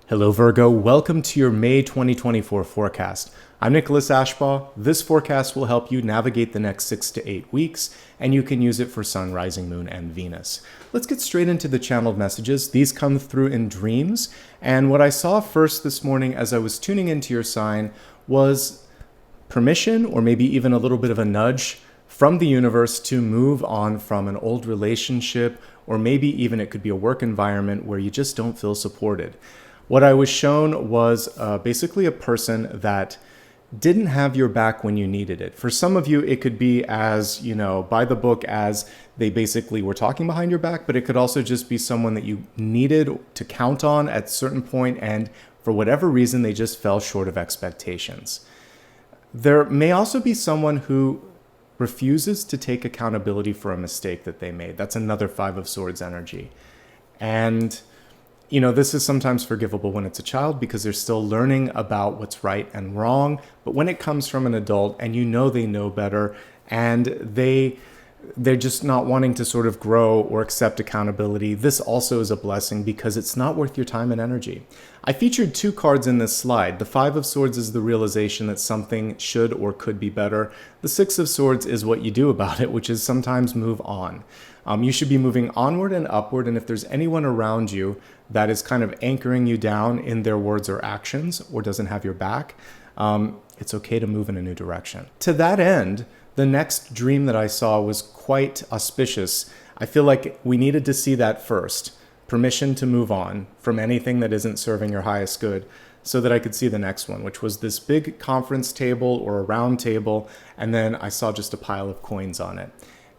Hello Virgo, welcome to your May 2024 forecast. I'm Nicholas Ashbaugh. This forecast will help you navigate the next 6 to 8 weeks, and you can use it for Sun, Rising, Moon, and Venus. Let's get straight into the channeled messages. These come through in dreams, and what I saw first this morning as I was tuning into your sign was permission, or maybe even a little bit of a nudge from the universe to move on from an old relationship, or maybe even it could be a work environment where you just don't feel supported. What I was shown was basically a person that didn't have your back when you needed it. For some of you, it could be as, by the book, as they basically were talking behind your back, but it could also just be someone that you needed to count on at a certain point, and for whatever reason, they just fell short of expectations. There may also be someone who refuses to take accountability for a mistake that they made. That's another Five of Swords energy. And this is sometimes forgivable when it's a child because they're still learning about what's right and wrong. But when it comes from an adult and they know better, and they're just not wanting to sort of grow or accept accountability, this also is a blessing because it's not worth your time and energy. I featured 2 cards in this slide. The Five of Swords is the realization that something should or could be better. The Six of Swords is what you do about it, which is sometimes move on. You should be moving onward and upward, and if there's anyone around you that is kind of anchoring you down in their words or actions or doesn't have your back, it's okay to move in a new direction. To that end, the next dream that I saw was quite auspicious. I feel like we needed to see that first. Permission to move on from anything that isn't serving your highest good, so that I could see the next one, which was this big conference table or a round table, and then I saw just a pile of coins on it.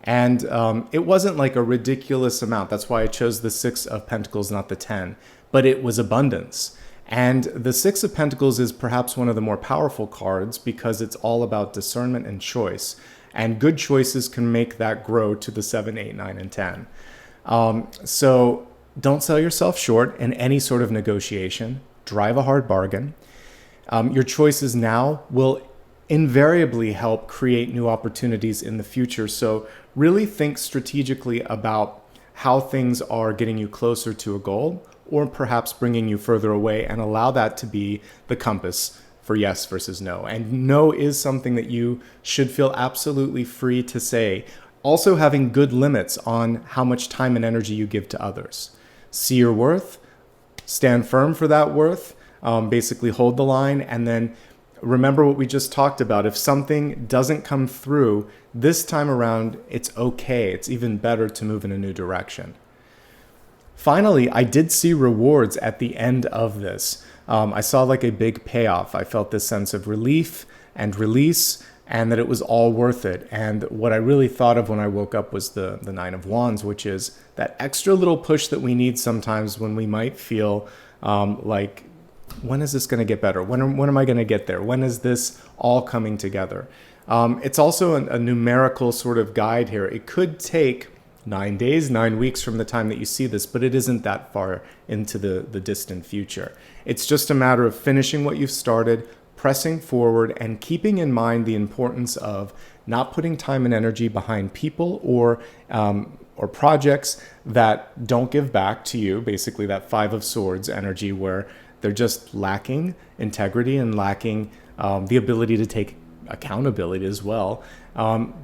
And it wasn't like a ridiculous amount. That's why I chose the 6 of Pentacles, not the 10. But it was abundance. And the 6 of Pentacles is perhaps one of the more powerful cards because it's all about discernment and choice. And good choices can make that grow to the 7, 8, 9, and 10. So don't sell yourself short in any sort of negotiation. Drive a hard bargain. Your choices now will invariably help create new opportunities in the future. So really think strategically about how things are getting you closer to a goal or perhaps bringing you further away, and allow that to be the compass for yes versus no. And no is something that you should feel absolutely free to say. Also having good limits on how much time and energy you give to others. See your worth, stand firm for that worth, basically hold the line, and then remember what we just talked about. If something doesn't come through this time around, it's okay. It's even better to move in a new direction. Finally, I did see rewards at the end of this. I saw like a big payoff. I felt this sense of relief and release, and that it was all worth it. And what I really thought of when I woke up was the 9 of Wands, which is that extra little push that we need sometimes when we might feel like, when is this going to get better? When am I going to get there? When is this all coming together? It's also a numerical sort of guide here. It could take 9 days, 9 weeks from the time that you see this, but it isn't that far into the distant future. It's just a matter of finishing what you've started, pressing forward, and keeping in mind the importance of not putting time and energy behind people or projects that don't give back to you. Basically, that 5 of Swords energy where they're just lacking integrity and lacking the ability to take accountability as well.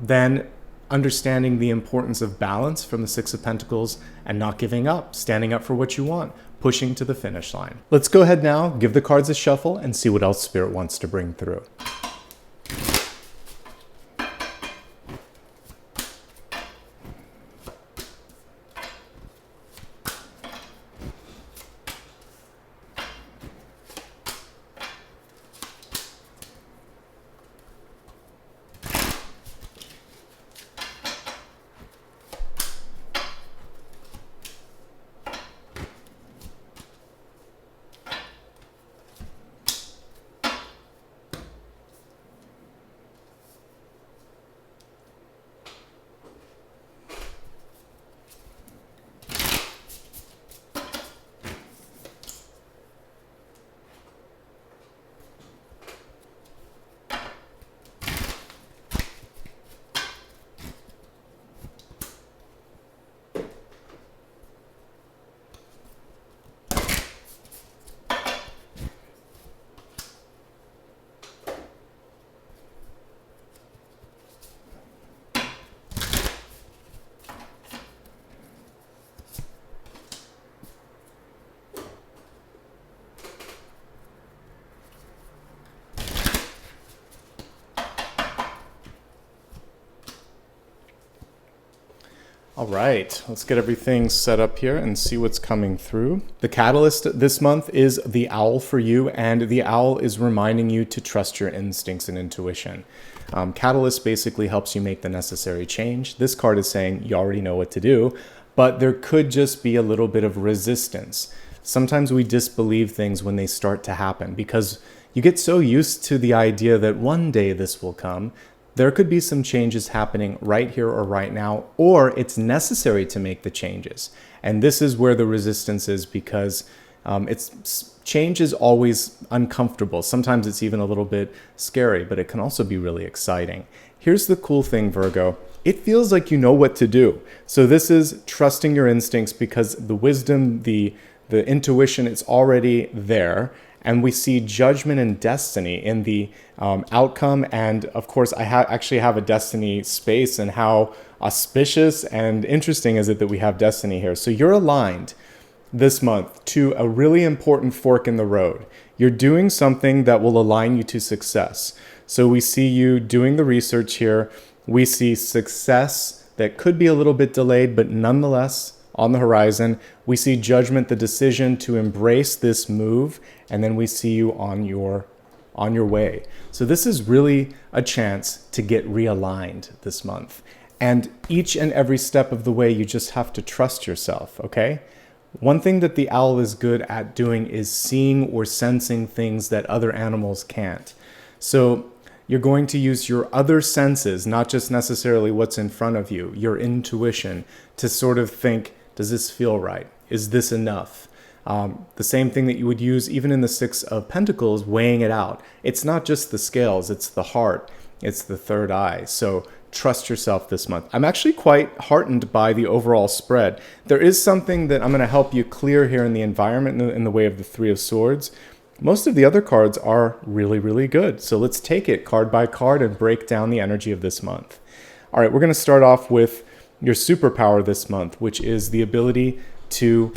Then understanding the importance of balance from the 6 of Pentacles and not giving up, standing up for what you want, pushing to the finish line. Let's go ahead now, give the cards a shuffle, and see what else Spirit wants to bring through. All right, let's get everything set up here and see what's coming through. The catalyst this month is the owl for you, and the owl is reminding you to trust your instincts and intuition. Catalyst basically helps you make the necessary change. This card is saying you already know what to do, but there could just be a little bit of resistance. Sometimes we disbelieve things when they start to happen because you get so used to the idea that one day this will come. There could be some changes happening right here or right now, or it's necessary to make the changes. And this is where the resistance is because change is always uncomfortable. Sometimes it's even a little bit scary, but it can also be really exciting. Here's the cool thing, Virgo. It feels like you know what to do. So this is trusting your instincts because the wisdom, the intuition, it's already there. And we see judgment and destiny in the outcome. And of course, I actually have a destiny space, and how auspicious and interesting is it that we have destiny here. So you're aligned this month to a really important fork in the road. You're doing something that will align you to success. So we see you doing the research here. We see success that could be a little bit delayed, but nonetheless on the horizon. We see judgment, the decision to embrace this move, and then we see you on your way. So this is really a chance to get realigned this month. And each and every step of the way, you just have to trust yourself, okay? One thing that the owl is good at doing is seeing or sensing things that other animals can't. So you're going to use your other senses, not just necessarily what's in front of you, your intuition, to sort of think, does this feel right? Is this enough? The same thing that you would use even in the Six of Pentacles, weighing it out. It's not just the scales, it's the heart, it's the third eye. So trust yourself this month. I'm actually quite heartened by the overall spread. There is something that I'm going to help you clear here in the environment in the way of the Three of Swords. Most of the other cards are really, really good. So let's take it card by card and break down the energy of this month. All right, we're going to start off with your superpower this month, which is the ability to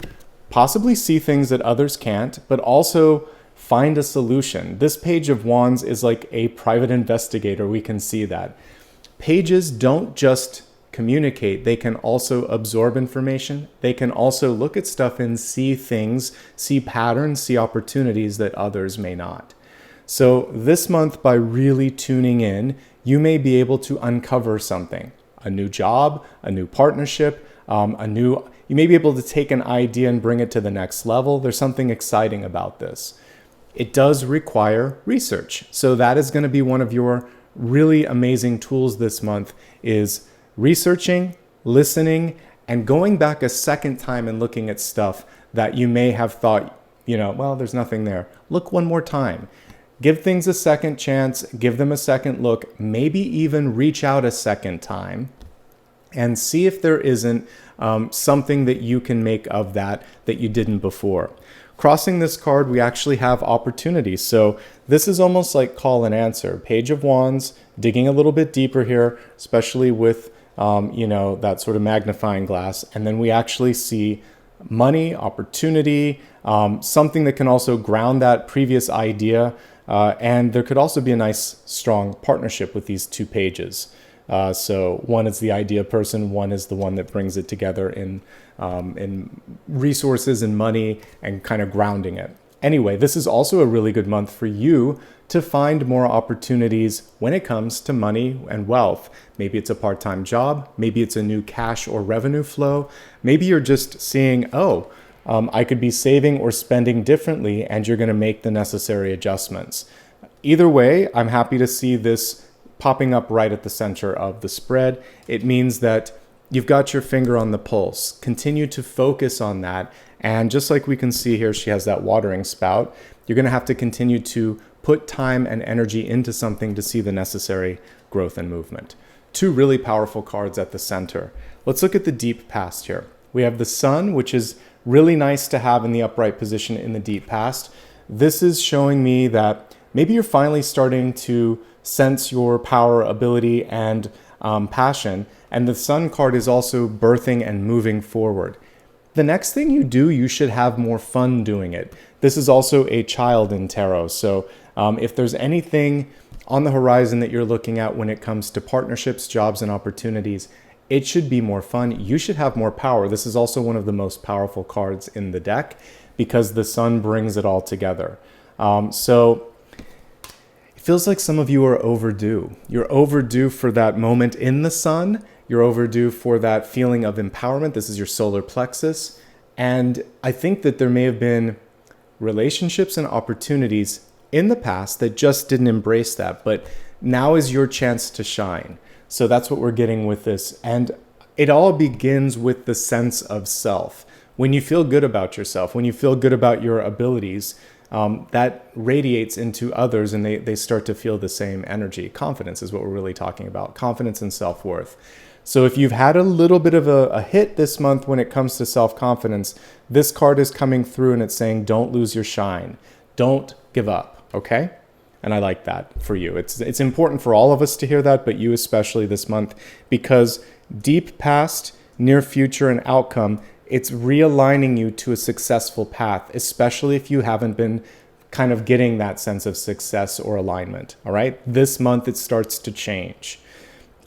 possibly see things that others can't, but also find a solution. This Page of Wands is like a private investigator. We can see that. Pages don't just communicate, they can also absorb information. They can also look at stuff and see things, see patterns, see opportunities that others may not. So this month, by really tuning in, you may be able to uncover something. A new job, a new partnership, you may be able to take an idea and bring it to the next level. There's something exciting about this. It does require research. So that is going to be one of your really amazing tools this month, is researching, listening, and going back a second time and looking at stuff that you may have thought, well, there's nothing there. Look one more time. Give things a second chance, give them a second look, maybe even reach out a second time and see if there isn't something that you can make of that you didn't before. Crossing this card, we actually have opportunities. So this is almost like call and answer. Page of Wands, digging a little bit deeper here, especially with that sort of magnifying glass. And then we actually see money, opportunity, something that can also ground that previous idea. And there could also be a nice, strong partnership with these two pages. So one is the idea person, one is the one that brings it together in resources and money and kind of grounding it. Anyway, this is also a really good month for you to find more opportunities when it comes to money and wealth. Maybe it's a part-time job, maybe it's a new cash or revenue flow, maybe you're just seeing, I could be saving or spending differently, and you're going to make the necessary adjustments. Either way, I'm happy to see this popping up right at the center of the spread. It means that you've got your finger on the pulse. Continue to focus on that. And just like we can see here, she has that watering spout. You're going to have to continue to put time and energy into something to see the necessary growth and movement. Two really powerful cards at the center. Let's look at the deep past here. We have the Sun, which is really nice to have in the upright position in the deep past. This is showing me that maybe you're finally starting to sense your power, ability, and passion. And the Sun card is also birthing and moving forward. The next thing you do, you should have more fun doing it. This is also a child in tarot. So if there's anything on the horizon that you're looking at when it comes to partnerships, jobs, and opportunities, it should be more fun. You should have more power. This is also one of the most powerful cards in the deck because the sun brings it all together. So it feels like some of you are overdue. You're overdue for that moment in the sun. You're overdue for that feeling of empowerment. This is your solar plexus. And I think that there may have been relationships and opportunities in the past that just didn't embrace that. But now is your chance to shine. So that's what we're getting with this. And it all begins with the sense of self. When you feel good about yourself, when you feel good about your abilities, that radiates into others and they start to feel the same energy. Confidence is what we're really talking about. Confidence and self-worth. So if you've had a little bit of a hit this month when it comes to self-confidence, this card is coming through and it's saying, don't lose your shine. Don't give up, okay? And I like that for you. It's important for all of us to hear that, but you especially this month, because deep past, near future, and outcome, it's realigning you to a successful path, especially if you haven't been kind of getting that sense of success or alignment, all right? This month, it starts to change.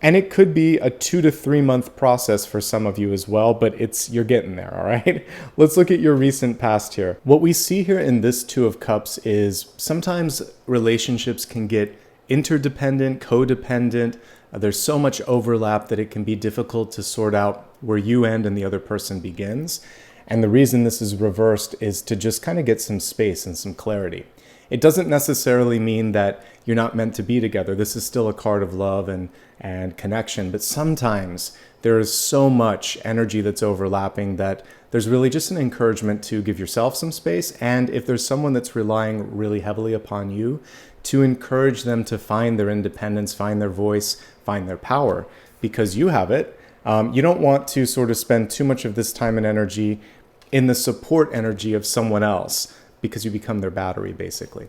And it could be a 2 to 3 month process for some of you as well, but you're getting there, all right? Let's look at your recent past here. What we see here in this Two of Cups is sometimes relationships can get interdependent, codependent. There's so much overlap that it can be difficult to sort out where you end and the other person begins. And the reason this is reversed is to just kind of get some space and some clarity. It doesn't necessarily mean that you're not meant to be together. This is still a card of love and connection, but sometimes there is so much energy that's overlapping that there's really just an encouragement to give yourself some space. And if there's someone that's relying really heavily upon you, to encourage them to find their independence, find their voice, find their power, because you have it. You don't want to sort of spend too much of this time and energy in the support energy of someone else, because you become their battery, basically.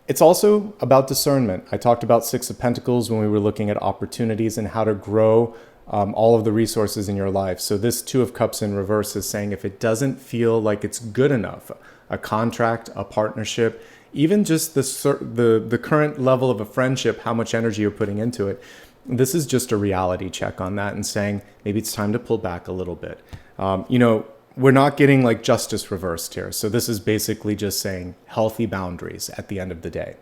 It's also about discernment. I talked about Six of Pentacles when we were looking at opportunities and how to grow all of the resources in your life. So this Two of Cups in reverse is saying if it doesn't feel like it's good enough, a contract, a partnership, even just the current level of a friendship, how much energy you're putting into it, this is just a reality check on that and saying maybe it's time to pull back a little bit. We're not getting like justice reversed here. So this is basically just saying healthy boundaries at the end of the day.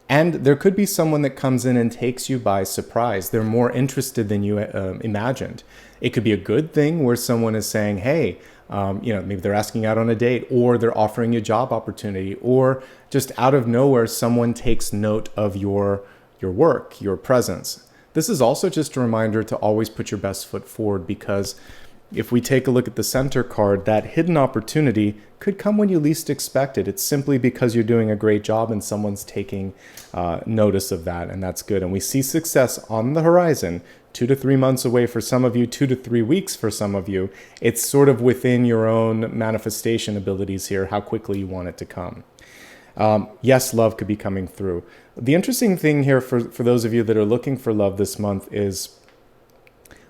And there could be someone that comes in and takes you by surprise. They're more interested than you imagined. It could be a good thing where someone is saying, hey, maybe they're asking out on a date, or they're offering you a job opportunity, or just out of nowhere, someone takes note of your work, your presence. This is also just a reminder to always put your best foot forward, because if we take a look at the center card, that hidden opportunity could come when you least expect it. It's simply because you're doing a great job and someone's taking notice of that, and that's good. And we see success on the horizon, 2 to 3 months away for some of you, 2 to 3 weeks for some of you. It's sort of within your own manifestation abilities here, how quickly you want it to come. Yes, love could be coming through. The interesting thing here for those of you that are looking for love this month is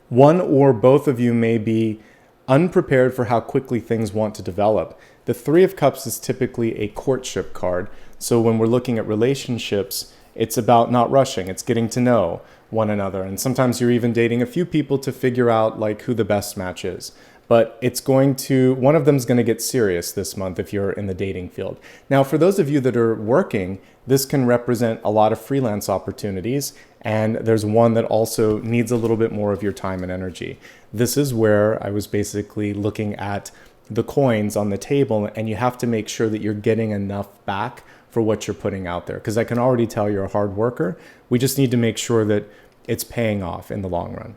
one or both of you may be unprepared for how quickly things want to develop. The Three of Cups is typically a courtship card. So when we're looking at relationships, it's about not rushing. It's getting to know one another. And sometimes you're even dating a few people to figure out like who the best match is. But one of them is going to get serious this month if you're in the dating field. Now, for those of you that are working, this can represent a lot of freelance opportunities. And there's one that also needs a little bit more of your time and energy. This is where I was basically looking at the coins on the table, and you have to make sure that you're getting enough back for what you're putting out there. Because I can already tell you're a hard worker. We just need to make sure that it's paying off in the long run.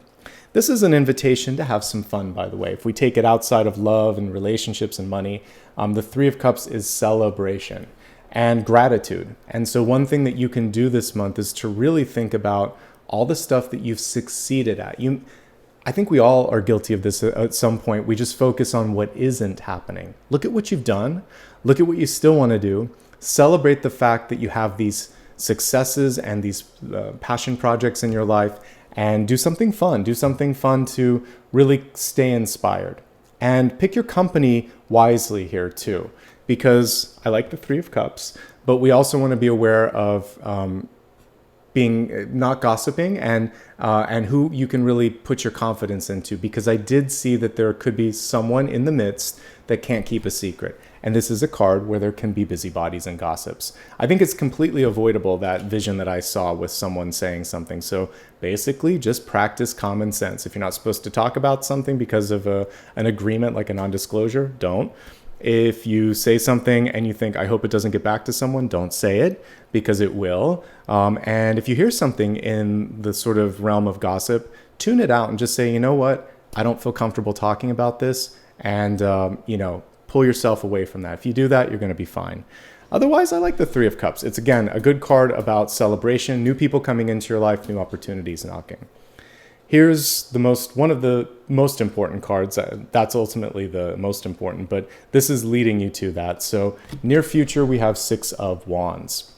This is an invitation to have some fun, by the way. If we take it outside of love and relationships and money, the Three of Cups is celebration and gratitude. And so one thing that you can do this month is to really think about all the stuff that you've succeeded at. I think we all are guilty of this at some point. We just focus on what isn't happening. Look at what you've done. Look at what you still want to do. Celebrate the fact that you have these successes and these passion projects in your life, and do something fun. Do something fun to really stay inspired. And pick your company wisely here too, because I like the Three of Cups, but we also want to be aware of being not gossiping, and who you can really put your confidence into, because I did see that there could be someone in the midst that can't keep a secret. And this is a card where there can be busybodies and gossips. I think it's completely avoidable, that vision that I saw with someone saying something. So basically, just practice common sense. If you're not supposed to talk about something because of an agreement like a non-disclosure, don't. If you say something and you think, I hope it doesn't get back to someone, don't say it, because it will. And if you hear something in the sort of realm of gossip, tune it out and just say, you know what, I don't feel comfortable talking about this. And, pull yourself away from that. If you do that, you're going to be fine. Otherwise, I like the Three of Cups. It's, again, a good card about celebration, new people coming into your life, new opportunities knocking. Here's one of the most important cards. That's ultimately the most important, but this is leading you to that. So near future, we have Six of Wands.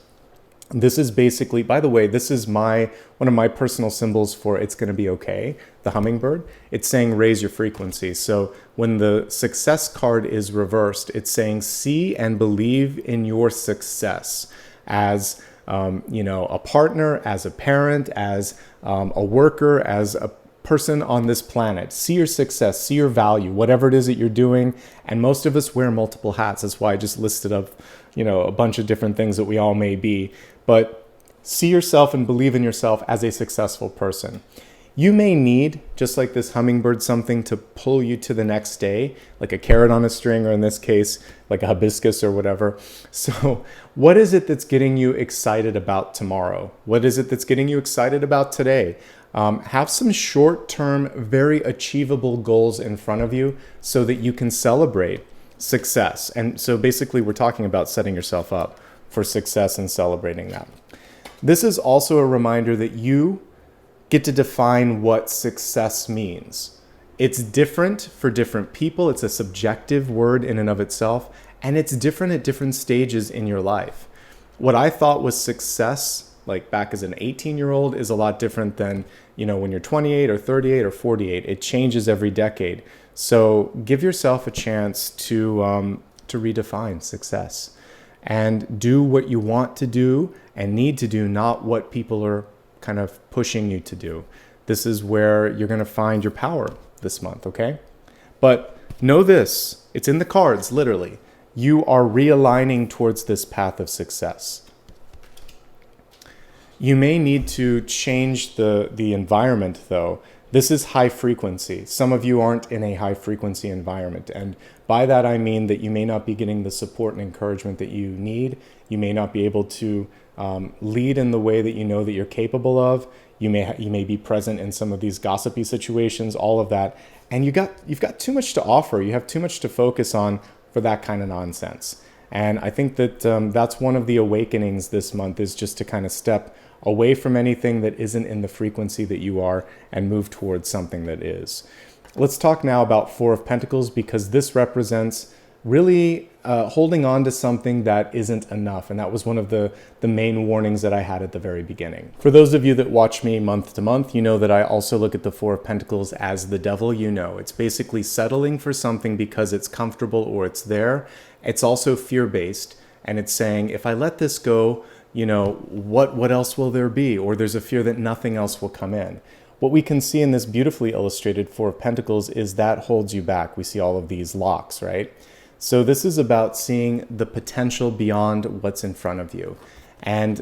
This is basically, by the way, this is one of my personal symbols for it's going to be okay, the hummingbird. It's saying raise your frequency. So when the success card is reversed, it's saying see and believe in your success as a partner, as a parent, as a worker, as a person on this planet. See your success, see your value, whatever it is that you're doing. And most of us wear multiple hats. That's why I just listed up, a bunch of different things that we all may be. But see yourself and believe in yourself as a successful person. You may need, just like this hummingbird, something to pull you to the next day, like a carrot on a string, or in this case, like a hibiscus or whatever. So what is it that's getting you excited about tomorrow? What is it that's getting you excited about today? Have some short-term, very achievable goals in front of you so that you can celebrate success. And so basically, we're talking about setting yourself up for success and celebrating that. This is also a reminder that you get to define what success means. It's different for different people. It's a subjective word in and of itself, and it's different at different stages in your life. What I thought was success, like back as an 18-year-old, is a lot different than, when you're 28 or 38 or 48. It changes every decade. So give yourself a chance to redefine success and do what you want to do and need to do, not what people are kind of pushing you to do. This is where you're going to find your power this month, okay? But know this, it's in the cards, literally. You are realigning towards this path of success. You may need to change the environment, though. This is high frequency. Some of you aren't in a high frequency environment. And by that, I mean that you may not be getting the support and encouragement that you need. You may not be able to lead in the way that you know that you're capable of. You may be present in some of these gossipy situations, all of that. And you've got too much to offer. You have too much to focus on for that kind of nonsense. And I think that that's one of the awakenings this month, is just to kind of step away from anything that isn't in the frequency that you are and move towards something that is. Let's talk now about Four of Pentacles, because this represents really holding on to something that isn't enough. And that was one of the main warnings that I had at the very beginning. For those of you that watch me month to month, you know that I also look at the Four of Pentacles as the devil. It's basically settling for something because it's comfortable or it's there. It's also fear-based, and it's saying, if I let this go, what else will there be? Or there's a fear that nothing else will come in. What we can see in this beautifully illustrated Four of Pentacles is that holds you back. We see all of these locks, right? So this is about seeing the potential beyond what's in front of you. And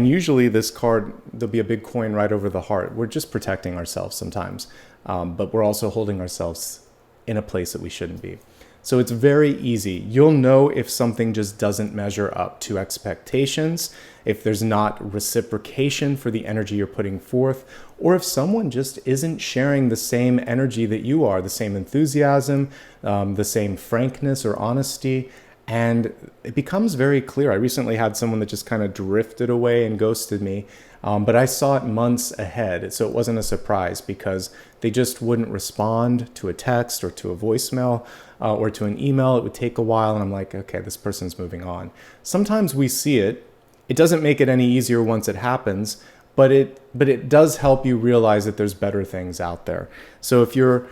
usually this card, there'll be a big coin right over the heart. We're just protecting ourselves sometimes, but we're also holding ourselves in a place that we shouldn't be. So it's very easy. You'll know if something just doesn't measure up to expectations, if there's not reciprocation for the energy you're putting forth, or if someone just isn't sharing the same energy that you are, the same enthusiasm, the same frankness or honesty. And it becomes very clear. I recently had someone that just kind of drifted away and ghosted me, but I saw it months ahead. So it wasn't a surprise, because they just wouldn't respond to a text or to a voicemail or to an email. It would take a while, and I'm like, okay, this person's moving on. Sometimes we see it. It doesn't make it any easier once it happens, but it does help you realize that there's better things out there. So if you're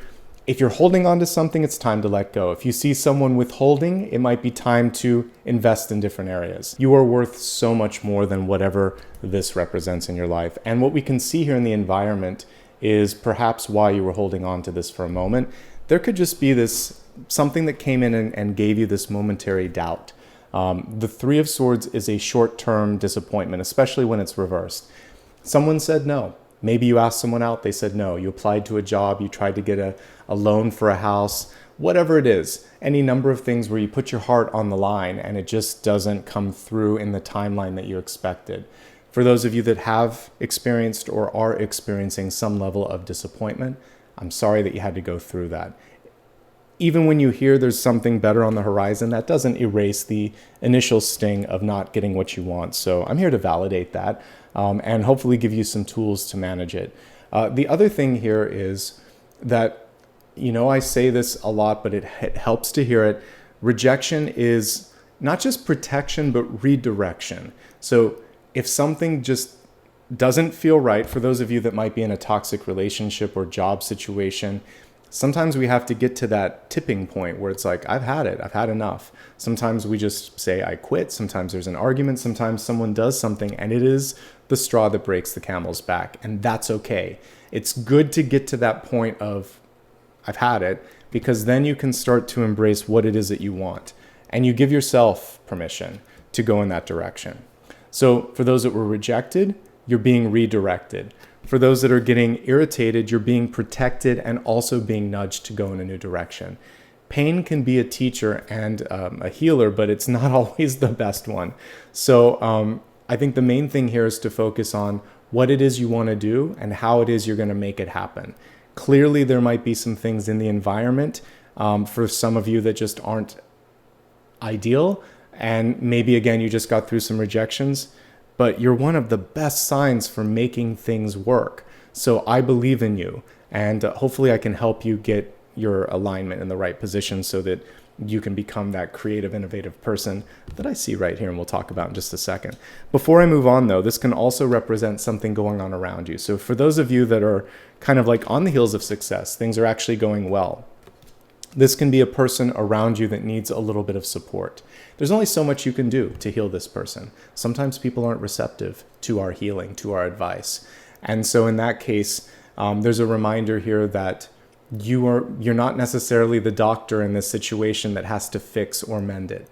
If you're holding on to something, it's time to let go. If you see someone withholding, it might be time to invest in different areas. You are worth so much more than whatever this represents in your life. And what we can see here in the environment is perhaps why you were holding on to this for a moment. There could just be this something that came in and gave you this momentary doubt. The Three of Swords is a short-term disappointment, especially when it's reversed. Someone said no. Maybe you asked someone out, they said no. You applied to a job, you tried to get a loan for a house, whatever it is. Any number of things where you put your heart on the line and it just doesn't come through in the timeline that you expected. For those of you that have experienced or are experiencing some level of disappointment, I'm sorry that you had to go through that. Even when you hear there's something better on the horizon, that doesn't erase the initial sting of not getting what you want. So I'm here to validate that and hopefully give you some tools to manage it. The other thing here is that, I say this a lot, but it helps to hear it. Rejection is not just protection, but redirection. So if something just doesn't feel right, for those of you that might be in a toxic relationship or job situation, sometimes we have to get to that tipping point where it's like, I've had it, I've had enough. Sometimes we just say, I quit. Sometimes there's an argument. Sometimes someone does something and it is the straw that breaks the camel's back. And that's okay. It's good to get to that point of, I've had it, because then you can start to embrace what it is that you want. And you give yourself permission to go in that direction. So for those that were rejected, you're being redirected. For those that are getting irritated, you're being protected and also being nudged to go in a new direction. Pain can be a teacher and a healer, but it's not always the best one. So I think the main thing here is to focus on what it is you want to do and how it is you're going to make it happen. Clearly, there might be some things in the environment for some of you that just aren't ideal. And maybe, again, you just got through some rejections. But you're one of the best signs for making things work. So I believe in you. And hopefully I can help you get your alignment in the right position so that you can become that creative, innovative person that I see right here and we'll talk about in just a second. Before I move on, though, this can also represent something going on around you. So for those of you that are kind of like on the heels of success, things are actually going well. This can be a person around you that needs a little bit of support. There's only so much you can do to heal this person. Sometimes people aren't receptive to our healing, to our advice. And so in that case, there's a reminder here that you're not necessarily the doctor in this situation that has to fix or mend it.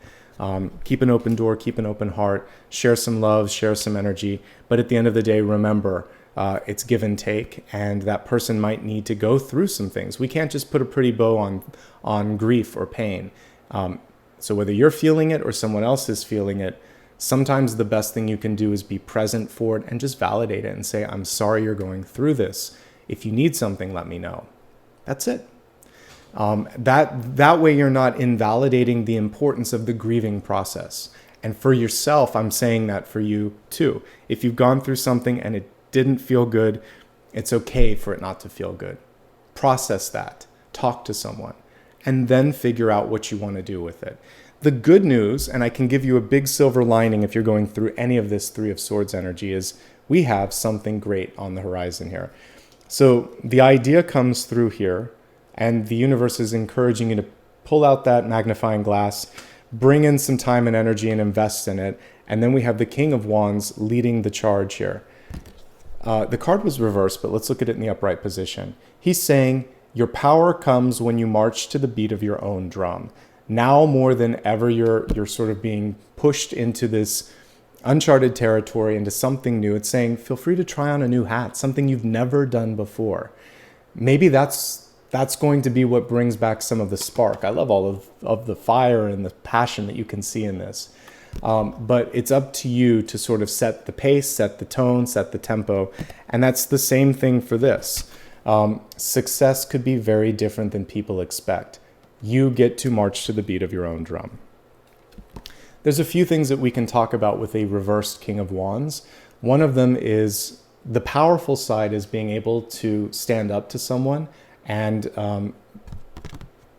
Keep an open door, keep an open heart, share some love, share some energy. But at the end of the day, remember, it's give and take, and that person might need to go through some things. We can't just put a pretty bow on grief or pain. So whether you're feeling it or someone else is feeling it, sometimes the best thing you can do is be present for it and just validate it and say, I'm sorry you're going through this. If you need something, let me know. That's it. That way you're not invalidating the importance of the grieving process. And for yourself, I'm saying that for you too. If you've gone through something and it didn't feel good, it's okay for it not to feel good. Process that. Talk to someone. And then figure out what you want to do with it. The good news, and I can give you a big silver lining if you're going through any of this Three of Swords energy, is we have something great on the horizon here. So the idea comes through here, and the universe is encouraging you to pull out that magnifying glass, bring in some time and energy and invest in it. And then we have the King of Wands leading the charge here. The card was reversed, but let's look at it in the upright position. He's saying, your power comes when you march to the beat of your own drum. Now more than ever, you're sort of being pushed into this uncharted territory, into something new. It's saying, feel free to try on a new hat, something you've never done before. Maybe that's going to be what brings back some of the spark. I love all of the fire and the passion that you can see in this. But it's up to you to sort of set the pace, set the tone, set the tempo. And that's the same thing for this. Success could be very different than people expect. You get to march to the beat of your own drum. There's a few things that we can talk about with a reversed King of Wands. One of them is the powerful side is being able to stand up to someone. And,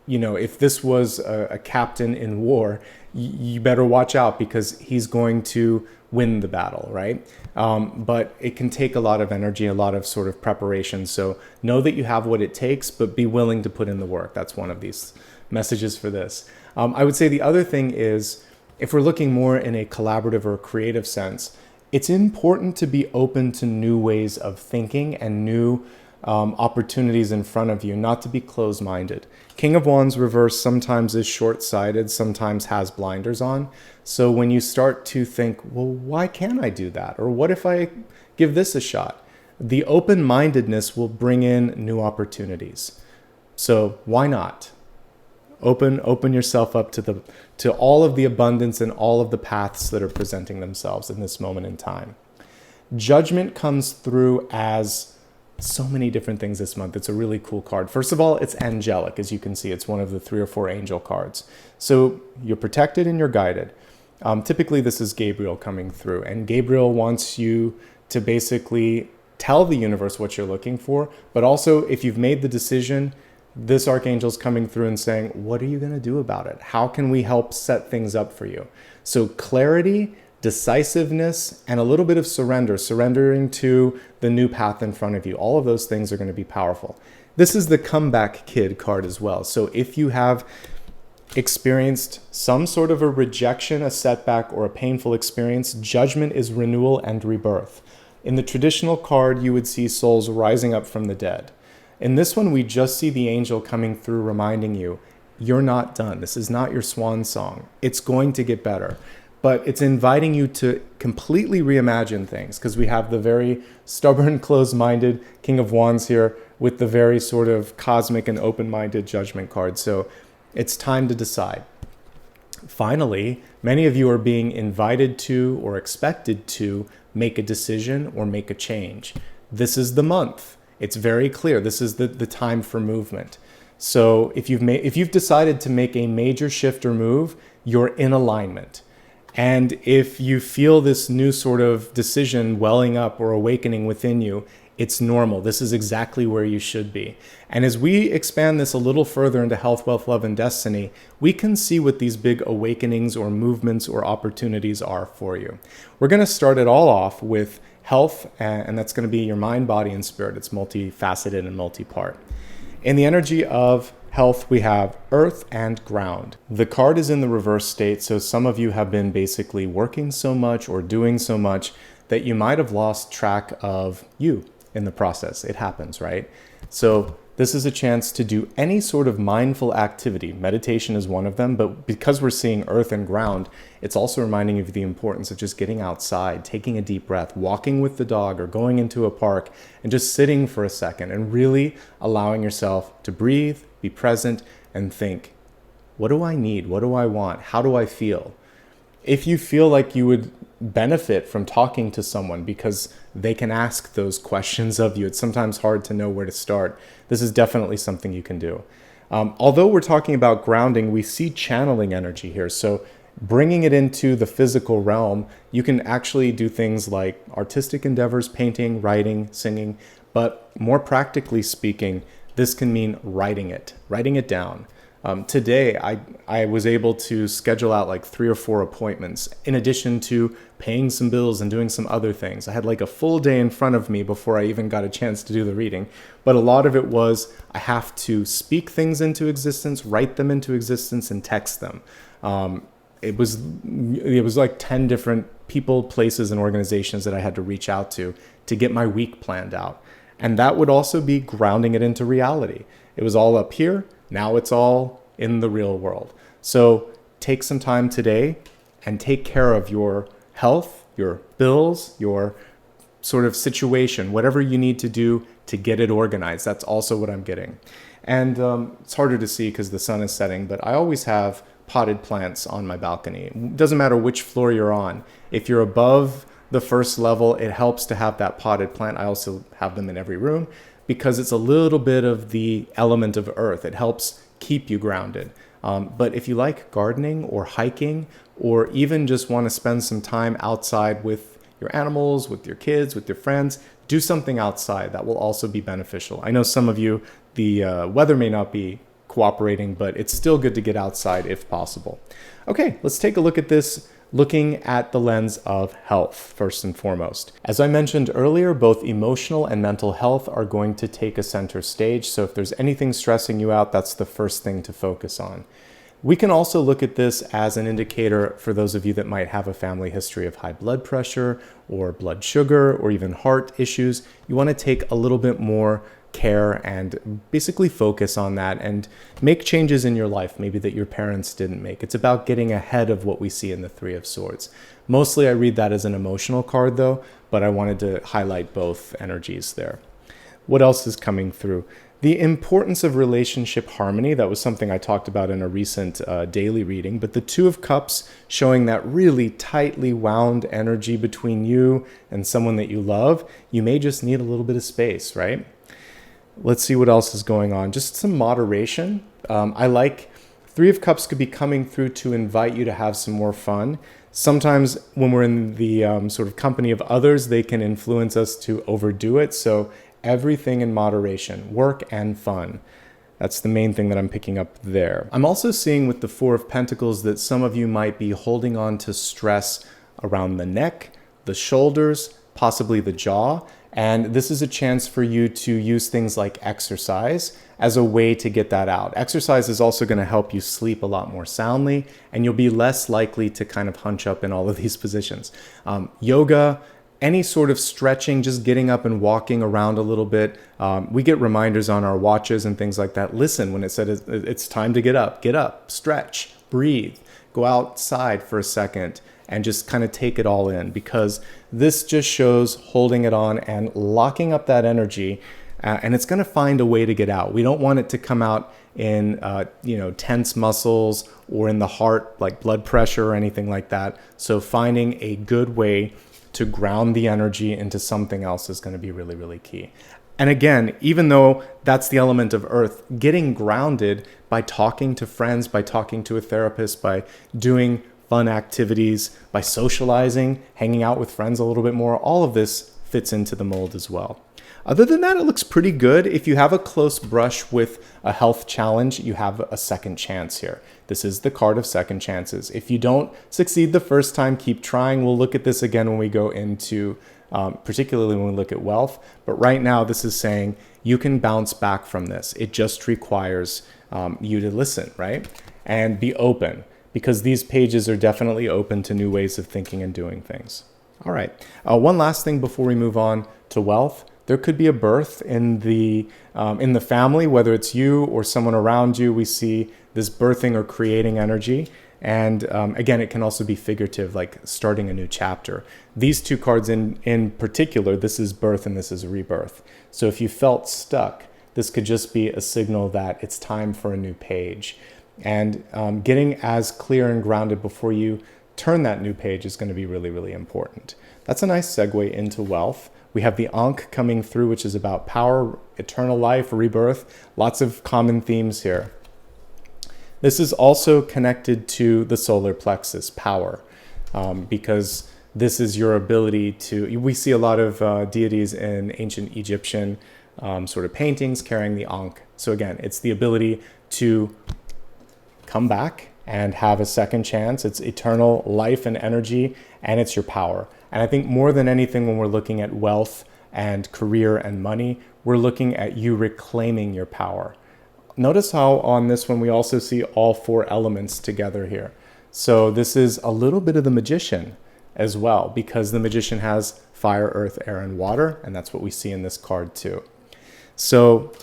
if this was a captain in war, you better watch out because he's going to win the battle, right? But it can take a lot of energy, a lot of sort of preparation. So know that you have what it takes, but be willing to put in the work. That's one of these messages for this. I would say the other thing is, if we're looking more in a collaborative or creative sense, it's important to be open to new ways of thinking and new opportunities in front of you, not to be closed-minded. King of Wands reverse sometimes is short-sighted, sometimes has blinders on. So when you start to think, well, why can't I do that? Or what if I give this a shot? The open-mindedness will bring in new opportunities. So why not? Open yourself up to all of the abundance and all of the paths that are presenting themselves in this moment in time. Judgment comes through as so many different things this month. It's a really cool card. First of all, it's angelic. As you can see, it's one of the 3 or 4 angel cards. So you're protected and you're guided. Typically, this is Gabriel coming through, and Gabriel wants you to basically tell the universe what you're looking for, but also if you've made the decision, this archangel's coming through and saying, what are you going to do about it? How can we help set things up for you? So clarity, decisiveness, and a little bit of surrendering to the new path in front of you. All of those things are going to be powerful. This is the comeback kid card as well. So if you have experienced some sort of a rejection, a setback, or a painful experience, judgment is renewal and rebirth. In the traditional card, you would see souls rising up from the dead. In this one, we just see the angel coming through reminding you, you're not done. This is not your swan song. It's going to get better. But it's inviting you to completely reimagine things, because we have the very stubborn, closed-minded King of Wands here with the very sort of cosmic and open-minded Judgment card. So it's time to decide. Finally, many of you are being invited to or expected to make a decision or make a change. This is the month. It's very clear. This is the time for movement. So if you've decided to make a major shift or move, you're in alignment. And if you feel this new sort of decision welling up or awakening within you, it's normal. This is exactly where you should be. And as we expand this a little further into health, wealth, love, and destiny, we can see what these big awakenings or movements or opportunities are for you. We're going to start it all off with health, and that's going to be your mind, body, and spirit. It's multifaceted and multi-part. In the energy of health, we have earth and ground. The card is in the reverse state, so some of you have been basically working so much or doing so much that you might have lost track of you in the process. It happens, right? So this is a chance to do any sort of mindful activity. Meditation is one of them, but because we're seeing earth and ground, it's also reminding you of the importance of just getting outside, taking a deep breath, walking with the dog, or going into a park and just sitting for a second and really allowing yourself to breathe, be present, and think, what do I need? What do I want? How do I feel? If you feel like you would benefit from talking to someone because they can ask those questions of you, it's sometimes hard to know where to start. This is definitely something you can do. Although we're talking about grounding, we see channeling energy here. So bringing it into the physical realm, you can actually do things like artistic endeavors, painting, writing, singing, but more practically speaking, this can mean writing it down. Today, I was able to schedule out like 3 or 4 appointments in addition to paying some bills and doing some other things. I had like a full day in front of me before I even got a chance to do the reading. But a lot of it was I have to speak things into existence, write them into existence, and text them. It was like 10 different people, places, and organizations that I had to reach out to get my week planned out. And that would also be grounding it into reality. It was all up here. Now it's all in the real world. So take some time today and take care of your health, your bills, your sort of situation, whatever you need to do to get it organized. That's also what I'm getting. And it's harder to see because the sun is setting, but I always have potted plants on my balcony. It doesn't matter which floor you're on. If you're above the first level, it helps to have that potted plant. I also have them in every room, because it's a little bit of the element of earth. It helps keep you grounded. But if you like gardening or hiking, or even just want to spend some time outside with your animals, with your kids, with your friends, do something outside. That will also be beneficial. I know some of you, the weather may not be cooperating, but it's still good to get outside if possible. Okay, let's take a look at this looking at the lens of health first and foremost. As I mentioned earlier, both emotional and mental health are going to take a center stage. So if there's anything stressing you out, that's the first thing to focus on. We can also look at this as an indicator for those of you that might have a family history of high blood pressure or blood sugar or even heart issues. You want to take a little bit more care and basically focus on that and make changes in your life maybe that your parents didn't make. It's about getting ahead of what we see in the Three of Swords. Mostly I read that as an emotional card though, but I wanted to highlight both energies there. What else is coming through? The importance of relationship harmony, that was something I talked about in a recent daily reading, but the Two of Cups showing that really tightly wound energy between you and someone that you love. You may just need a little bit of space, right? Let's see what else is going on. Just some moderation. I like Three of Cups could be coming through to invite you to have some more fun. Sometimes when we're in the sort of company of others, they can influence us to overdo it. So everything in moderation, work and fun. That's the main thing that I'm picking up there. I'm also seeing with the Four of Pentacles that some of you might be holding on to stress around the neck, the shoulders, possibly the jaw. And this is a chance for you to use things like exercise as a way to get that out. Exercise is also going to help you sleep a lot more soundly, and you'll be less likely to kind of hunch up in all of these positions. Yoga, any sort of stretching, just getting up and walking around a little bit. We get reminders on our watches and things like that. Listen when it said it's time to get up, stretch, breathe, go outside for a second and just kind of take it all in, because this just shows holding it on and locking up that energy, and it's going to find a way to get out. We don't want it to come out in tense muscles or in the heart, like blood pressure or anything like that. So finding a good way to ground the energy into something else is going to be really, really key. And again, even though that's the element of earth, getting grounded by talking to friends, by talking to a therapist, by doing fun activities, by socializing, hanging out with friends a little bit more, all of this fits into the mold as well. Other than that, it looks pretty good. If you have a close brush with a health challenge, you have a second chance here. This is the card of second chances. If you don't succeed the first time, keep trying. We'll look at this again when we go into, particularly when we look at wealth. But right now, this is saying you can bounce back from this. It just requires you to listen, right? And be open, because these pages are definitely open to new ways of thinking and doing things. All right. One last thing before we move on to wealth. There could be a birth in the family, whether it's you or someone around you. We see this birthing or creating energy. And again, it can also be figurative, like starting a new chapter. These two cards in particular, this is birth and this is rebirth. So if you felt stuck, this could just be a signal that it's time for a new page. And getting as clear and grounded before you turn that new page is going to be really, really important. That's a nice segue into wealth. We have the Ankh coming through, which is about power, eternal life, rebirth, lots of common themes here. This is also connected to the solar plexus, power, because this is your ability to, we see a lot of deities in ancient Egyptian sort of paintings carrying the Ankh. So again, it's the ability to come back and have a second chance. It's eternal life and energy, and it's your power. And I think more than anything, when we're looking at wealth and career and money, we're looking at you reclaiming your power. Notice how on this one, we also see all four elements together here. So this is a little bit of the magician as well, because the magician has fire, earth, air, and water. And that's what we see in this card too. So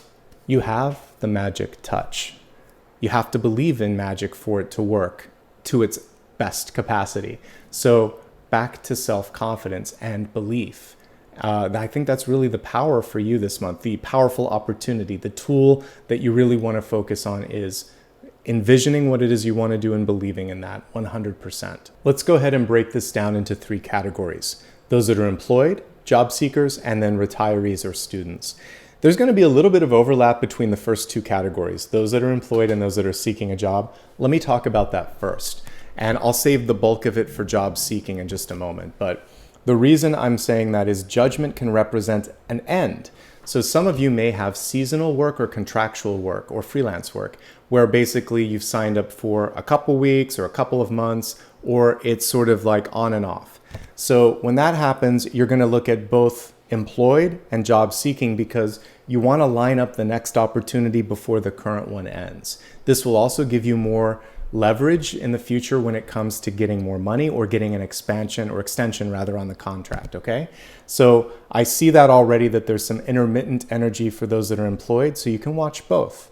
you have the magic touch. You have to believe in magic for it to work to its best capacity. So back to self-confidence and belief. I think that's really the power for you this month, the powerful opportunity. The tool that you really want to focus on is envisioning what it is you want to do and believing in that 100%. Let's go ahead and break this down into three categories. Those that are employed, job seekers, and then retirees or students. There's going to be a little bit of overlap between the first two categories, those that are employed and those that are seeking a job. Let me talk about that first. And I'll save the bulk of it for job seeking in just a moment. But the reason I'm saying that is judgment can represent an end. So some of you may have seasonal work or contractual work or freelance work, where basically you've signed up for a couple weeks or a couple of months, or it's sort of like on and off. So when that happens, you're going to look at both employed and job seeking, because you want to line up the next opportunity before the current one ends. This will also give you more leverage in the future when it comes to getting more money or getting an expansion or extension rather on the contract, okay? So I see that already, that there's some intermittent energy for those that are employed, so you can watch both.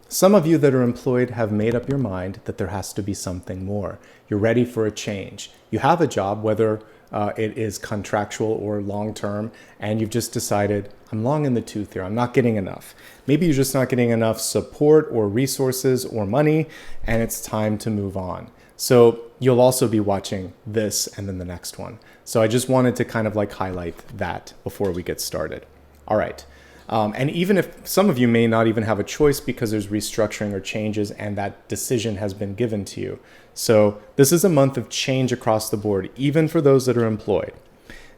Some of you that are employed have made up your mind that there has to be something more. You're ready for a change. You have a job, whether it is contractual or long-term, and you've just decided, I'm long in the tooth here, I'm not getting enough. Maybe you're just not getting enough support or resources or money, and it's time to move on. So you'll also be watching this and then the next one. So I just wanted to kind of like highlight that before we get started. All right. And even if some of you may not even have a choice because there's restructuring or changes and that decision has been given to you. So this is a month of change across the board, even for those that are employed.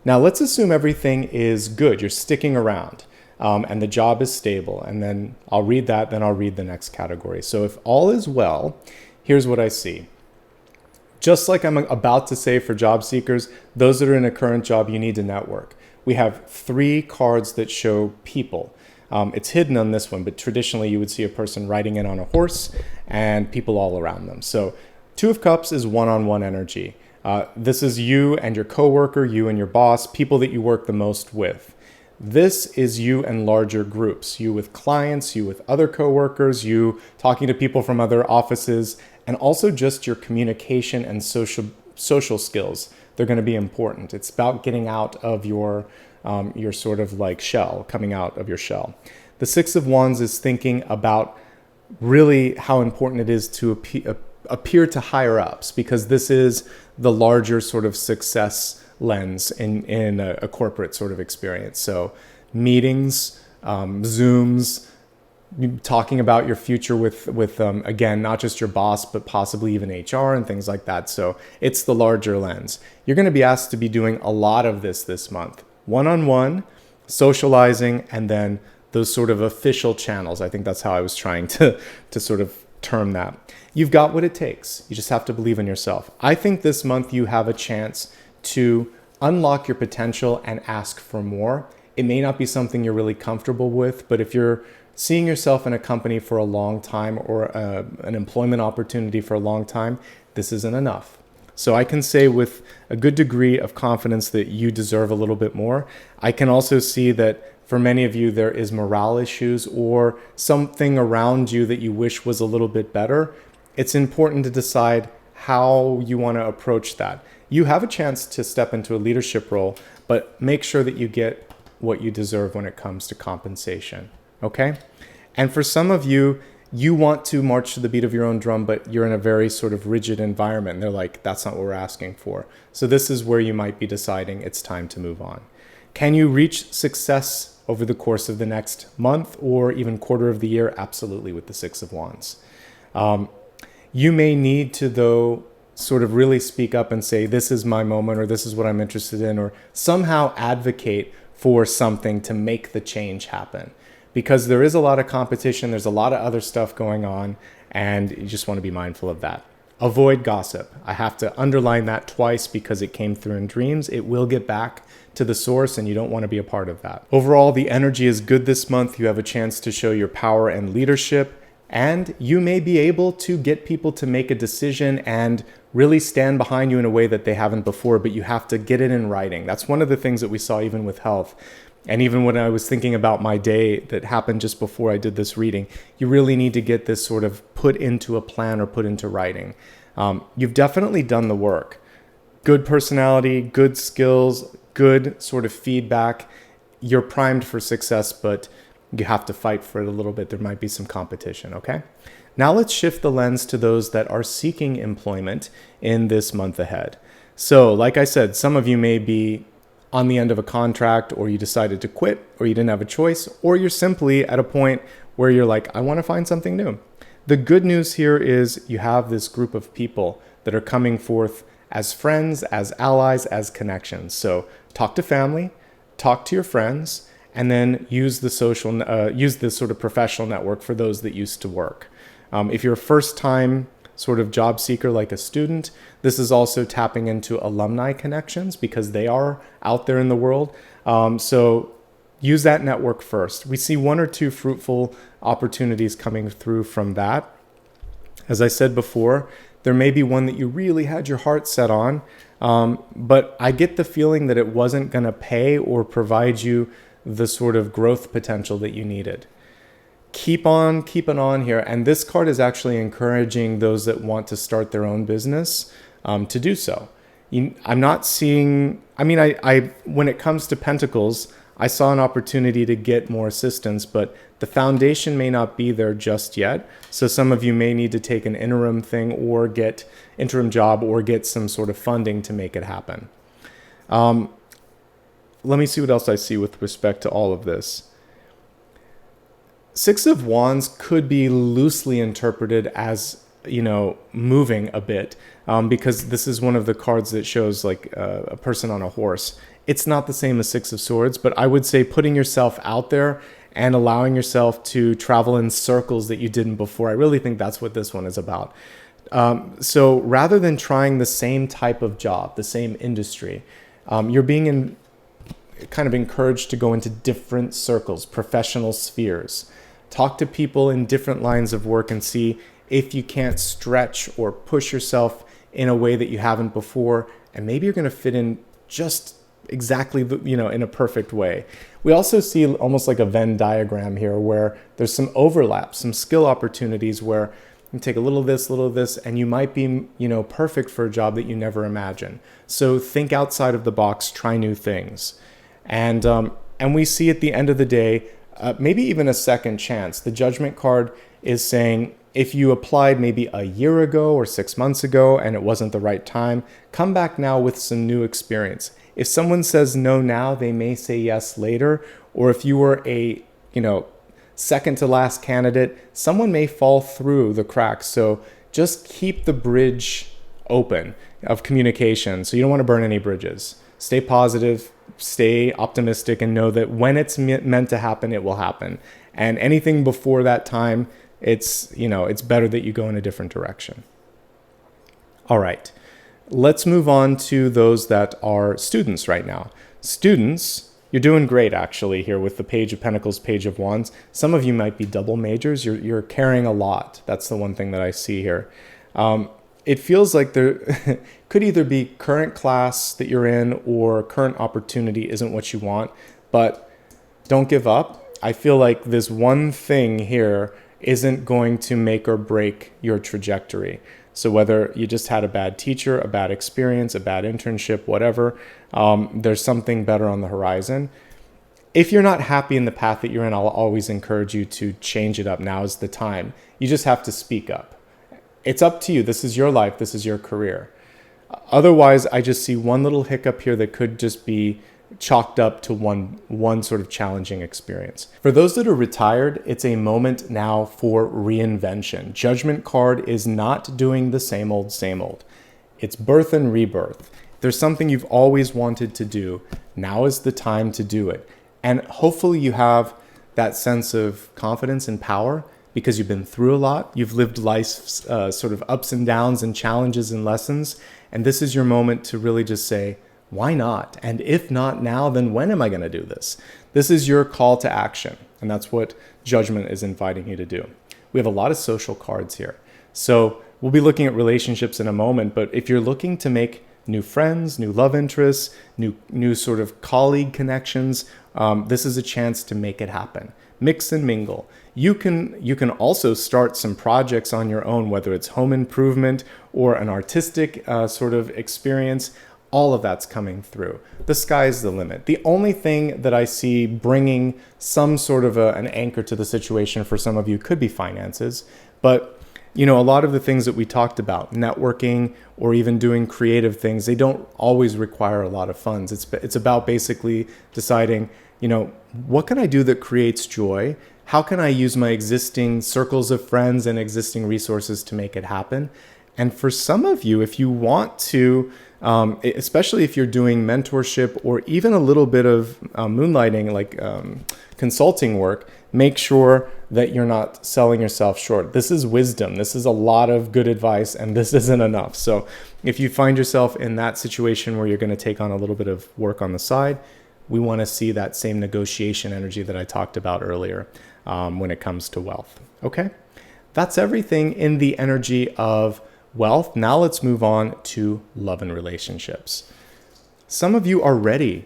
Now let's assume everything is good. You're sticking around and the job is stable. And then I'll read that, then I'll read the next category. So if all is well, here's what I see. Just like I'm about to say for job seekers, those that are in a current job, you need to network. We have 3 cards that show people. It's hidden on this one, but traditionally you would see a person riding in on a horse and people all around them. So 2 of Cups is one-on-one energy. This is you and your coworker, you and your boss, people that you work the most with. This is you and larger groups, you with clients, you with other coworkers, you talking to people from other offices, and also just your communication and social skills. They're going to be important. It's about getting out of your sort of like shell, coming out of your shell. The 6 of Wands is thinking about really how important it is to appear to higher ups, because this is the larger sort of success lens in a corporate sort of experience. So meetings, Zooms, talking about your future with again, not just your boss, but possibly even HR and things like that. So it's the larger lens. You're going to be asked to be doing a lot of this month. One-on-one, socializing, and then those sort of official channels. I think that's how I was trying to sort of term that. You've got what it takes. You just have to believe in yourself. I think this month you have a chance to unlock your potential and ask for more. It may not be something you're really comfortable with, but if you're seeing yourself in a company for a long time or an employment opportunity for a long time, this isn't enough. So I can say with a good degree of confidence that you deserve a little bit more. I can also see that for many of you, there is morale issues or something around you that you wish was a little bit better. It's important to decide how you want to approach that. You have a chance to step into a leadership role, but make sure that you get what you deserve when it comes to compensation. Okay? And for some of you, you want to march to the beat of your own drum, but you're in a very sort of rigid environment. And they're like, that's not what we're asking for. So this is where you might be deciding it's time to move on. Can you reach success over the course of the next month or even quarter of the year? Absolutely, with the 6 of Wands. You may need to, though, sort of really speak up and say, this is my moment, or this is what I'm interested in, or somehow advocate for something to make the change happen. Because there is a lot of competition, there's a lot of other stuff going on, and you just want to be mindful of that. Avoid gossip. I have to underline that twice because it came through in dreams. It will get back to the source, and you don't want to be a part of that. Overall, the energy is good this month. You have a chance to show your power and leadership, and you may be able to get people to make a decision and really stand behind you in a way that they haven't before, but you have to get it in writing. That's one of the things that we saw even with health. And even when I was thinking about my day that happened just before I did this reading, you really need to get this sort of put into a plan or put into writing. You've definitely done the work. Good personality, good skills, good sort of feedback. You're primed for success, but you have to fight for it a little bit. There might be some competition, okay? Now let's shift the lens to those that are seeking employment in this month ahead. So like I said, some of you may be on the end of a contract, or you decided to quit, or you didn't have a choice, or you're simply at a point where you're like, I want to find something new. The good news here is you have this group of people that are coming forth as friends, as allies, as connections. So talk to family, talk to your friends, and then use the use this sort of professional network for those that used to work. If you're a first-time sort of job seeker like a student, this is also tapping into alumni connections because they are out there in the world. So use that network first. We see 1 or 2 fruitful opportunities coming through from that. As I said before, there may be one that you really had your heart set on, but I get the feeling that it wasn't going to pay or provide you the sort of growth potential that you needed. Keep on keeping on here. And this card is actually encouraging those that want to start their own business to do so. I'm not seeing, I when it comes to Pentacles, I saw an opportunity to get more assistance, but the foundation may not be there just yet. So some of you may need to take an interim thing or get interim job or get some sort of funding to make it happen. Let me see what else I see with respect to all of this. 6 of Wands could be loosely interpreted as, moving a bit, because this is one of the cards that shows like a person on a horse. It's not the same as 6 of Swords, but I would say putting yourself out there and allowing yourself to travel in circles that you didn't before. I really think that's what this one is about. So rather than trying the same type of job, the same industry, you're being kind of encouraged to go into different circles, professional spheres. Talk to people in different lines of work and see if you can't stretch or push yourself in a way that you haven't before. And maybe you're going to fit in just exactly, in a perfect way. We also see almost like a Venn diagram here where there's some overlap, some skill opportunities where you take a little of this, and you might be, perfect for a job that you never imagined. So think outside of the box, try new things. And we see at the end of the day, maybe even a second chance. The Judgment card is saying if you applied maybe a year ago or 6 months ago and it wasn't the right time, come back now with some new experience. If someone says no now, they may say yes later. Or if you were a, second to last candidate, someone may fall through the cracks. So just keep the bridge open of communication. So you don't want to burn any bridges. Stay positive, stay optimistic, and know that when it's meant to happen, it will happen. And anything before that time, it's better that you go in a different direction. All right, let's move on to those that are students right now. Students, you're doing great actually here with the Page of Pentacles, Page of Wands. Some of you might be double majors. You're carrying a lot. That's the one thing that I see here. It feels like there could either be current class that you're in or current opportunity isn't what you want, but don't give up. I feel like this one thing here isn't going to make or break your trajectory. So whether you just had a bad teacher, a bad experience, a bad internship, whatever, there's something better on the horizon. If you're not happy in the path that you're in, I'll always encourage you to change it up. Now is the time. You just have to speak up. It's up to you. This is your life. This is your career. Otherwise, I just see one little hiccup here that could just be chalked up to one sort of challenging experience. For those that are retired, it's a moment now for reinvention. Judgment card is not doing the same old, same old. It's birth and rebirth. If there's something you've always wanted to do, now is the time to do it. And hopefully you have that sense of confidence and power because you've been through a lot. You've lived life's sort of ups and downs and challenges and lessons. And this is your moment to really just say, why not? And if not now, then when am I going to do this? This is your call to action. And that's what Judgment is inviting you to do. We have a lot of social cards here. So we'll be looking at relationships in a moment. But if you're looking to make new friends, new love interests, new sort of colleague connections, this is a chance to make it happen. Mix and mingle. You can also start some projects on your own, whether it's home improvement or an artistic sort of experience. All of that's coming through. The sky's the limit. The only thing that I see bringing some sort of an anchor to the situation for some of you could be finances. But, a lot of the things that we talked about, networking or even doing creative things, they don't always require a lot of funds. It's about basically deciding, what can I do that creates joy? How can I use my existing circles of friends and existing resources to make it happen? And for some of you, if you want to, especially if you're doing mentorship or even a little bit of moonlighting, like consulting work, make sure that you're not selling yourself short. This is wisdom. This is a lot of good advice, and this isn't enough. So if you find yourself in that situation where you're going to take on a little bit of work on the side, we want to see that same negotiation energy that I talked about earlier when it comes to wealth. Okay? That's everything in the energy of wealth. Now let's move on to love and relationships. Some of you are ready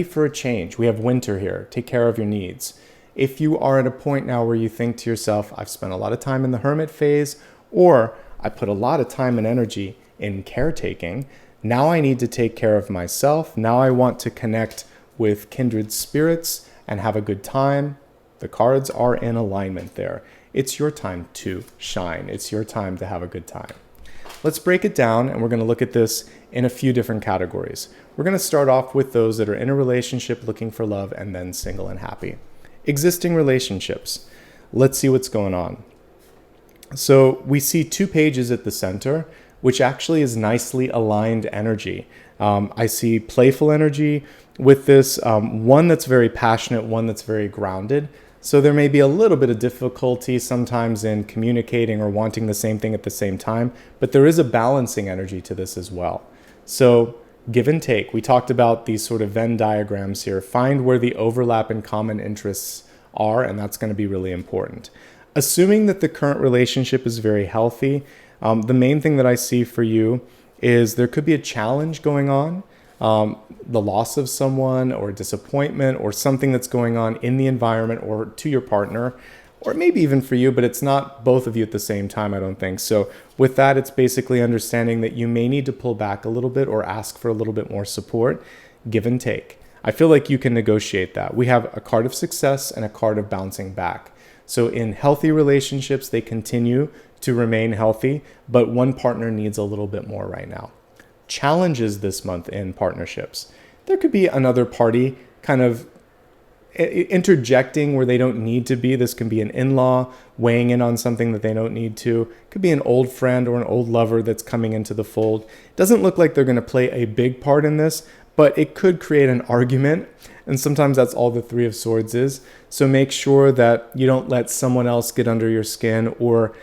for a change. We have winter here. Take care of your needs. If you are at a point now where you think to yourself, I've spent a lot of time in the hermit phase, or I put a lot of time and energy in caretaking, now I need to take care of myself. Now I want to connect with kindred spirits and have a good time. The cards are in alignment there. It's your time to shine. It's your time to have a good time. Let's break it down, and we're going to look at this in a few different categories. We're going to start off with those that are in a relationship looking for love, and then single and happy. Existing relationships. Let's see what's going on. So we see 2 pages at the center, which actually is nicely aligned energy. I see playful energy with this, one that's very passionate, one that's very grounded. So there may be a little bit of difficulty sometimes in communicating or wanting the same thing at the same time, but there is a balancing energy to this as well. So give and take. We talked about these sort of Venn diagrams here. Find where the overlap and common interests are, and that's going to be really important. Assuming that the current relationship is very healthy, the main thing that I see for you is there could be a challenge going on, the loss of someone or disappointment or something that's going on in the environment or to your partner, or maybe even for you, but it's not both of you at the same time, I don't think. So with that, it's basically understanding that you may need to pull back a little bit or ask for a little bit more support, give and take. I feel like you can negotiate that. We have a card of success and a card of bouncing back. So in healthy relationships, they continue to remain healthy, but one partner needs a little bit more right now. Challenges this month in partnerships. There could be another party kind of interjecting where they don't need to be. This can be an in-law weighing in on something that they don't need to. It could be an old friend or an old lover that's coming into the fold. It doesn't look like they're going to play a big part in this, but it could create an argument. And sometimes that's all the 3 of Swords is. So make sure that you don't let someone else get under your skin or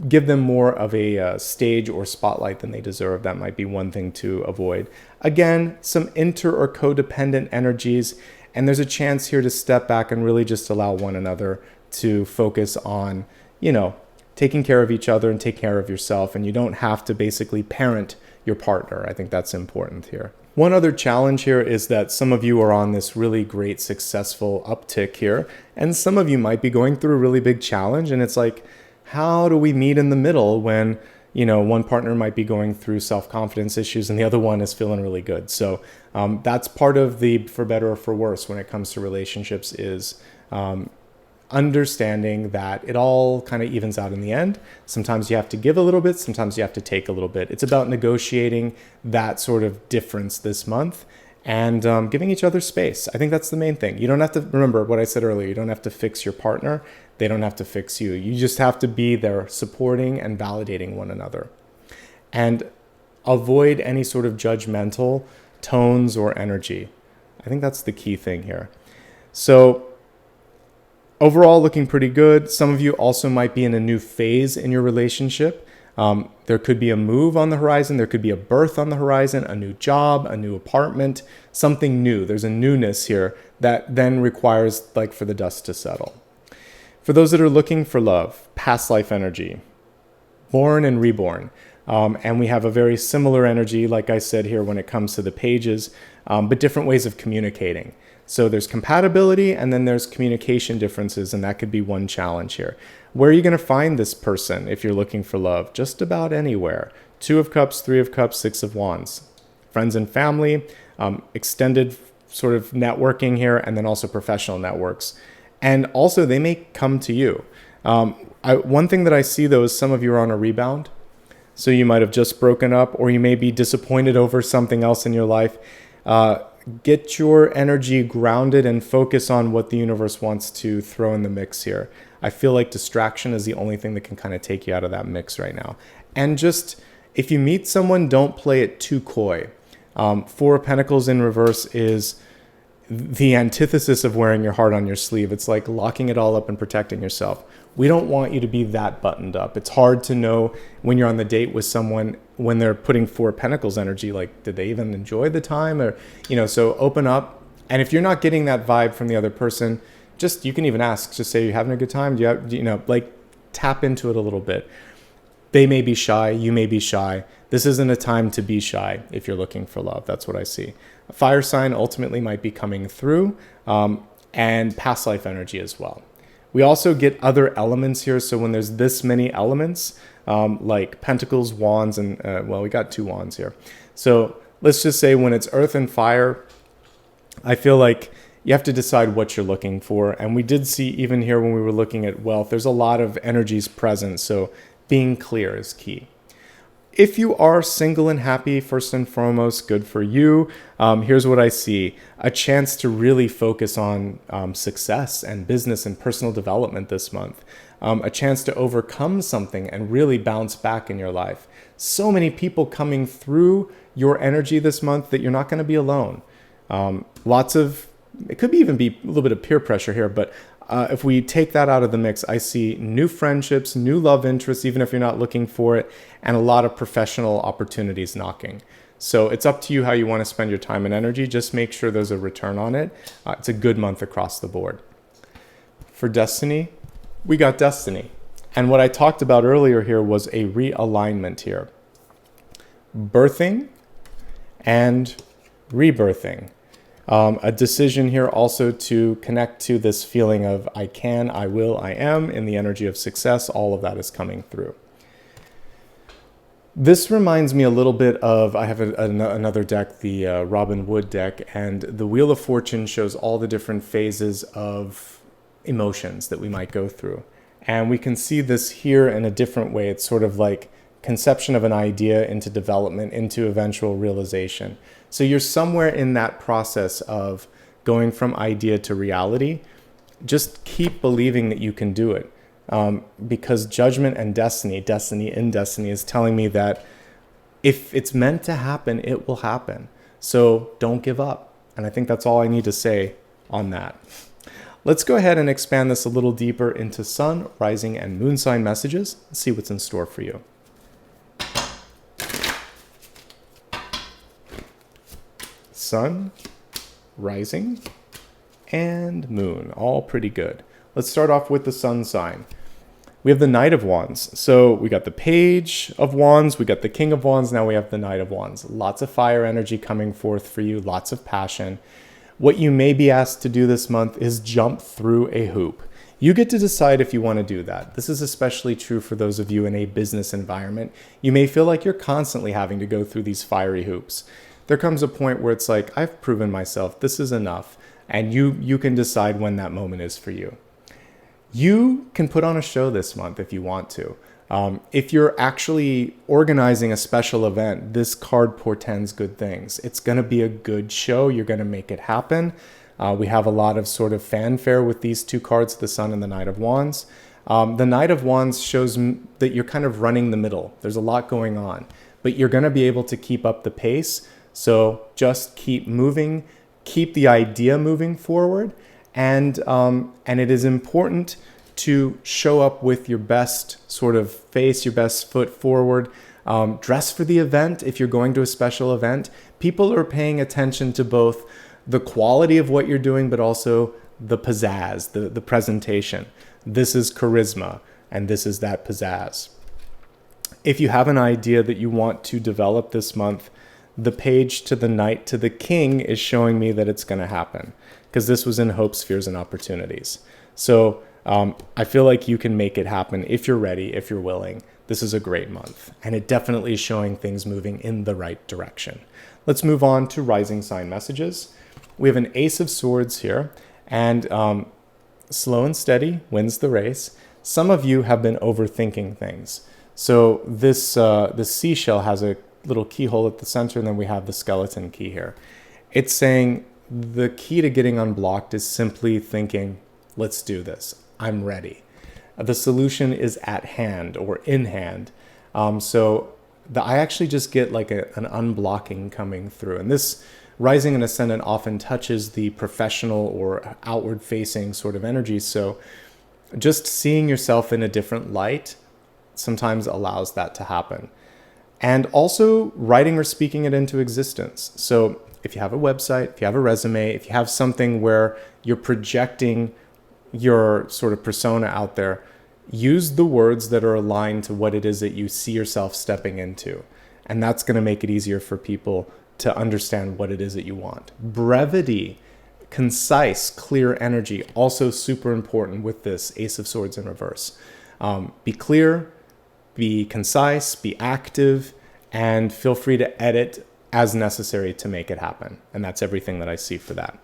give them more of a stage or spotlight than they deserve. That might be one thing to avoid. Again, some inter or codependent energies, and there's a chance here to step back and really just allow one another to focus on, taking care of each other and take care of yourself. And you don't have to basically parent your partner. I think that's important here. One other challenge here is that some of you are on this really great, successful uptick here, and some of you might be going through a really big challenge, and it's like, how do we meet in the middle when, one partner might be going through self-confidence issues and the other one is feeling really good? So that's part of the for better or for worse when it comes to relationships is understanding that it all kind of evens out in the end. Sometimes you have to give a little bit, sometimes you have to take a little bit. It's about negotiating that sort of difference this month and giving each other space. I think that's the main thing. You don't have to, remember what I said earlier, you don't have to fix your partner. They don't have to fix you. You just have to be there supporting and validating one another. And avoid any sort of judgmental tones or energy. I think that's the key thing here. So overall, looking pretty good. Some of you also might be in a new phase in your relationship. There could be a move on the horizon. There could be a birth on the horizon, a new job, a new apartment, something new. There's a newness here that then requires for the dust to settle. For those that are looking for love, past life energy, born and reborn. And we have a very similar energy, like I said here, when it comes to the pages, but different ways of communicating. So there's compatibility and then there's communication differences, and that could be one challenge here. Where are you going to find this person if you're looking for love? Just about anywhere. 2 of Cups, 3 of Cups, 6 of Wands. Friends and family, extended sort of networking here, and then also professional networks. And also they may come to you. One thing that I see though is some of you are on a rebound. So you might have just broken up, or you may be disappointed over something else in your life. Get your energy grounded and focus on what the universe wants to throw in the mix here. I feel like distraction is the only thing that can kind of take you out of that mix right now. And just, if you meet someone, don't play it too coy. Four of Pentacles in reverse is the antithesis of wearing your heart on your sleeve. It's like locking it all up and protecting yourself. We don't want you to be that buttoned up. It's hard to know when you're on the date with someone when they're putting Four of Pentacles energy, like, did they even enjoy the time? Or, so open up. And if you're not getting that vibe from the other person, you can even ask, just say, you having a good time? Tap into it a little bit. They may be shy. You may be shy. This isn't a time to be shy if you're looking for love. That's what I see. A fire sign ultimately might be coming through, and past life energy as well. We also get other elements here. So when there's this many elements, like Pentacles, Wands, and we got 2 Wands here. So let's just say when it's earth and fire, I feel like you have to decide what you're looking for. And we did see even here when we were looking at wealth, there's a lot of energies present. So being clear is key. If you are single and happy, first and foremost, good for you. Here's what I see. A chance to really focus on success and business and personal development this month. A chance to overcome something and really bounce back in your life. So many people coming through your energy this month that you're not going to be alone. It could even be a little bit of peer pressure here, but if we take that out of the mix, I see new friendships, new love interests, even if you're not looking for it, and a lot of professional opportunities knocking. So it's up to you how you want to spend your time and energy. Just make sure there's a return on it. It's a good month across the board. For destiny, we got destiny. And what I talked about earlier here was a realignment here. Birthing and rebirthing. A decision here also to connect to this feeling of I can, I will, I am, in the energy of success. All of that is coming through. This reminds me a little bit of, I have another deck, the Robin Wood deck, and the Wheel of Fortune shows all the different phases of emotions that we might go through. And we can see this here in a different way. It's sort of like conception of an idea into development, into eventual realization. So you're somewhere in that process of going from idea to reality. Just keep believing that you can do it. Because judgment and destiny is telling me that if it's meant to happen, it will happen. So don't give up. And I think that's all I need to say on that. Let's go ahead and expand this a little deeper into sun, rising, and moon sign messages. Let's see what's in store for you. Sun, rising, and moon, all pretty good. Let's start off with the sun sign. We have the Knight of Wands. So we got the Page of Wands, we got the King of Wands, now we have the Knight of Wands. Lots of fire energy coming forth for you, lots of passion. What you may be asked to do this month is jump through a hoop. You get to decide if you want to do that. This is especially true for those of you in a business environment. You may feel like you're constantly having to go through these fiery hoops. There comes a point where it's like, I've proven myself, this is enough. And you can decide when that moment is for you. You can put on a show this month if you want to. If you're actually organizing a special event, this card portends good things. It's going to be a good show. You're going to make it happen. We have a lot of sort of fanfare with these 2 cards, the Sun and the Knight of Wands. The Knight of Wands shows that you're kind of running the middle. There's a lot going on, but you're going to be able to keep up the pace. So just keep moving, keep the idea moving forward. And it is important to show up with your best sort of face, your best foot forward. Dress for the event. If you're going to a special event, people are paying attention to both the quality of what you're doing, but also the pizzazz, the presentation. This is charisma, and this is that pizzazz. If you have an idea that you want to develop this month, the Page to the Knight to the King is showing me that it's going to happen, because this was in hopes, fears, and opportunities. So I feel like you can make it happen if you're ready, if you're willing. This is a great month, and it definitely is showing things moving in the right direction. Let's move on to rising sign messages. We have an Ace of Swords here, and slow and steady wins the race. Some of you have been overthinking things. So this seashell has a little keyhole at the center, and then we have the skeleton key here. It's saying the key to getting unblocked is simply thinking, let's do this. I'm ready. The solution is at hand or in hand. I actually just get like an unblocking coming through. And this rising and ascendant often touches the professional or outward facing sort of energy. So just seeing yourself in a different light sometimes allows that to happen. And also writing or speaking it into existence. So if you have a website, if you have a resume, if you have something where you're projecting your sort of persona out there, use the words that are aligned to what it is that you see yourself stepping into. And that's going to make it easier for people to understand what it is that you want. Brevity, concise, clear energy, also super important with this Ace of Swords in reverse. Be clear, be concise, be active, and feel free to edit as necessary to make it happen. And that's everything that I see for that.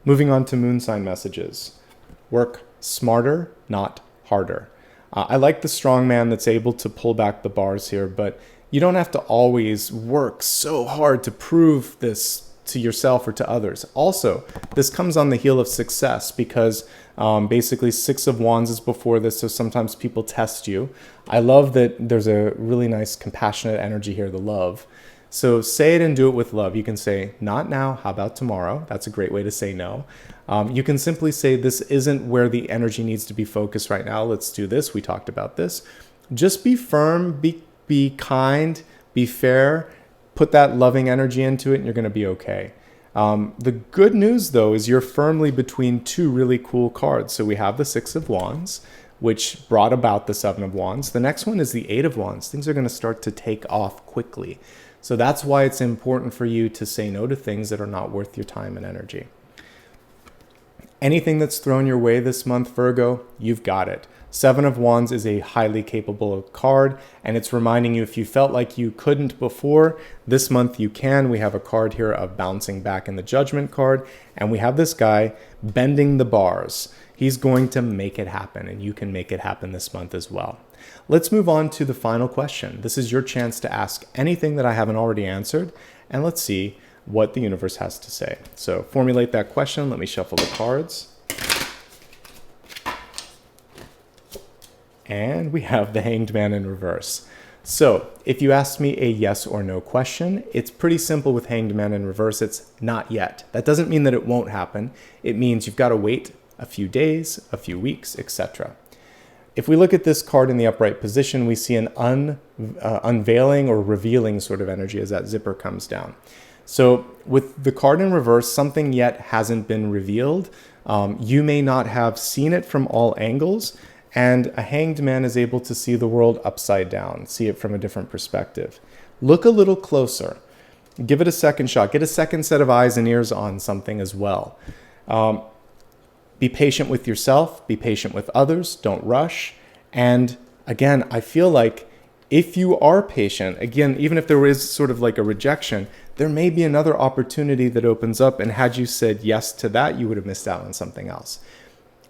Moving on to moon sign messages. Work smarter, not harder. I like the strong man that's able to pull back the bars here, but you don't have to always work so hard to prove this to yourself or to others. Also, this comes on the heel of success because basically 6 of Wands is before this, so sometimes people test you. I love that there's a really nice compassionate energy here, the love. So say it and do it with love. You can say, not now, how about tomorrow? That's a great way to say no. You can simply say, this isn't where the energy needs to be focused right now. Let's do this. We talked about this. Just be firm, be kind, be fair, put that loving energy into it, and you're going to be okay. The good news, though, is you're firmly between 2 really cool cards. So we have the 6 of Wands, which brought about the 7 of Wands. The next one is the 8 of Wands. Things are going to start to take off quickly. So that's why it's important for you to say no to things that are not worth your time and energy. Anything that's thrown your way this month, Virgo, you've got it. 7 of Wands is a highly capable card, and it's reminding you if you felt like you couldn't before, this month you can. We have a card here of bouncing back in the Judgment card, and we have this guy bending the bars. He's going to make it happen, and you can make it happen this month as well. Let's move on to the final question. This is your chance to ask anything that I haven't already answered, and let's see what the universe has to say. So formulate that question. Let me shuffle the cards. And we have the Hanged Man in reverse. So if you ask me a yes or no question, it's pretty simple with Hanged Man in reverse. It's not yet. That doesn't mean that it won't happen. It means you've got to wait a few days, a few weeks, etc. If we look at this card in the upright position, we see an unveiling or revealing sort of energy as that zipper comes down. So with the card in reverse, something yet hasn't been revealed. You may not have seen it from all angles, and a hanged man is able to see the world upside down, see it from a different perspective. Look a little closer. Give it a second shot. Get a second set of eyes and ears on something as well. Be patient with yourself. Be patient with others. Don't rush. And again, I feel like if you are patient, again, even if there is sort of like a rejection, there may be another opportunity that opens up. And had you said yes to that, you would have missed out on something else.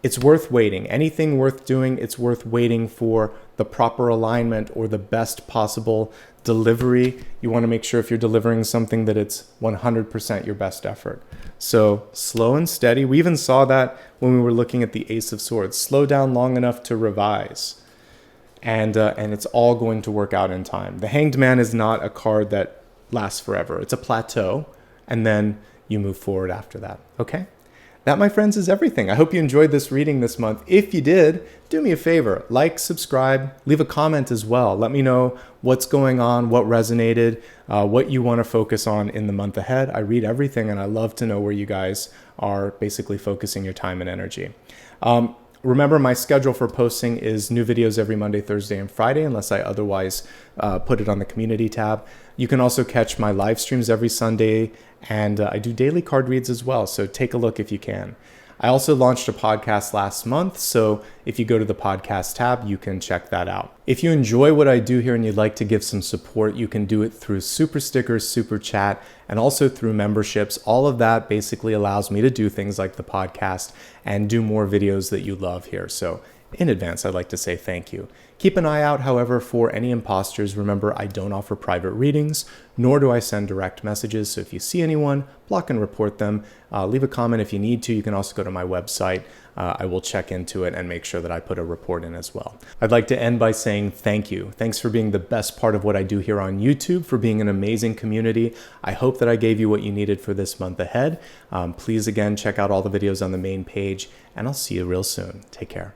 It's worth waiting. Anything worth doing, it's worth waiting for the proper alignment or the best possible delivery. You want to make sure if you're delivering something that it's 100% your best effort. So slow and steady. We even saw that when we were looking at the Ace of Swords. Slow down long enough to revise. And it's all going to work out in time. The Hanged Man is not a card that lasts forever. It's a plateau, and then you move forward after that. Okay? That, my friends, is everything. I hope you enjoyed this reading this month. If you did, do me a favor, like, subscribe, leave a comment as well. Let me know what's going on, what resonated, what you want to focus on in the month ahead. I read everything, and I love to know where you guys are basically focusing your time and energy. Remember, my schedule for posting is new videos every Monday, Thursday, and Friday, unless I otherwise put it on the community tab. You can also catch my live streams every Sunday, and I do daily card reads as well, so take a look if you can. I also launched a podcast last month, so if you go to the podcast tab, you can check that out. If you enjoy what I do here and you'd like to give some support, you can do it through super stickers, super chat, and also through memberships. All of that basically allows me to do things like the podcast and do more videos that you love here. So in advance, I'd like to say thank you. Keep an eye out, however, for any imposters. Remember, I don't offer private readings, nor do I send direct messages. So if you see anyone, block and report them. Leave a comment if you need to. You can also go to my website I will check into it and make sure that I put a report in as well. I'd like to end by saying thank you. Thanks for being the best part of what I do here on YouTube, for being an amazing community. I hope that I gave you what you needed for this month ahead. Please again, check out all the videos on the main page, and I'll see you real soon. Take care.